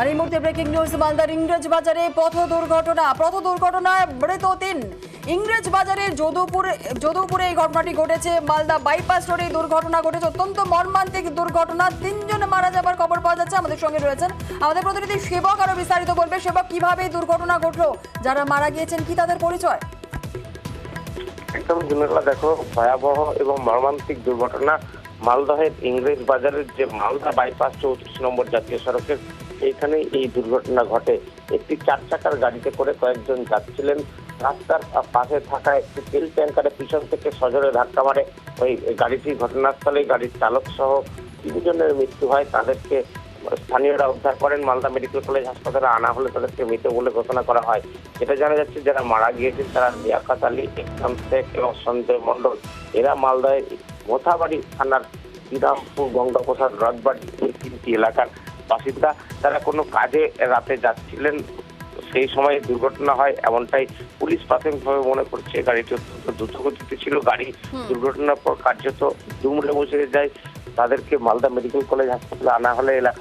আর এই মুহূর্তে breaking news, মালদার ইংরেজ বাজারে পথ দুর্ঘটনায় মৃত 3। ইংরেজ বাজারের যদুপুরে এই ঘটনাটি ঘটেছে। মালদা বাইপাস রোডে এই দুর্ঘটনা ঘটেছে। অত্যন্ত মর্মান্তিক দুর্ঘটনা, 3 জন মারা যাবার খবর পাওয়া যাচ্ছে। আমাদের সঙ্গে রয়েছেন আমাদের প্রতিনিধি সেবক, আরো বিস্তারিত বলবে। সেবক, কিভাবে এই দুর্ঘটনা ঘটলো, যারা মারা গিয়েছেন কি তাদের পরিচয়? একদম দিনেরবেলা দেখো, ভয়াবহ এবং মর্মান্তিক দুর্ঘটনা মালদহের ইংরেজ বাজারের যে মালদা বাইপাস 34 নম্বর জাতীয় সড়কের এইখানে এই দুর্ঘটনা ঘটে। একটি 4 চাকার গাড়িতে করে কয়েকজন যাচ্ছিলেন। রাস্তার পাশে থাকা একটি তেল ট্যাঙ্কারে পিছন থেকে সজোরে ধাক্কা মারে ওই গাড়িটি। ঘটনাস্থলে গাড়ির চালক সহ 3 জনের মৃত্যু হয়। তাদেরকে স্থানীয়রা উদ্ধার করেন, মালদা মেডিকেল কলেজ হাসপাতালে আনা হলে তাদেরকে মৃত বলে ঘোষণা করা হয়। এটা জানা যাচ্ছে যারা মারা গিয়েছেন তারা লিয়াকত আলী, ইকরাম শেখ এবং সঞ্জয় মণ্ডল। এরা মালদায় মোথাবাড়ি থানার শ্রীরামপুর, গঙ্গাপ্রসাদ, রাজবাড়ি এই 3টি এলাকার বাসিন্দা। তারা কোনো কাজে রাতে যাচ্ছিলেন, সেই সময় দুর্ঘটনা হয় এমনটাই পুলিশ প্রাথমিকভাবে মনে করছে। গাড়িটি অত্যন্ত দ্রুতগতিতে ছিল। গাড়ি দুর্ঘটনার পর কার্যত দুমড়ে বসে যায়। তাদেরকে মালদা মেডিকেল কলেজ হাসপাতালে আনা হলে এলাকায়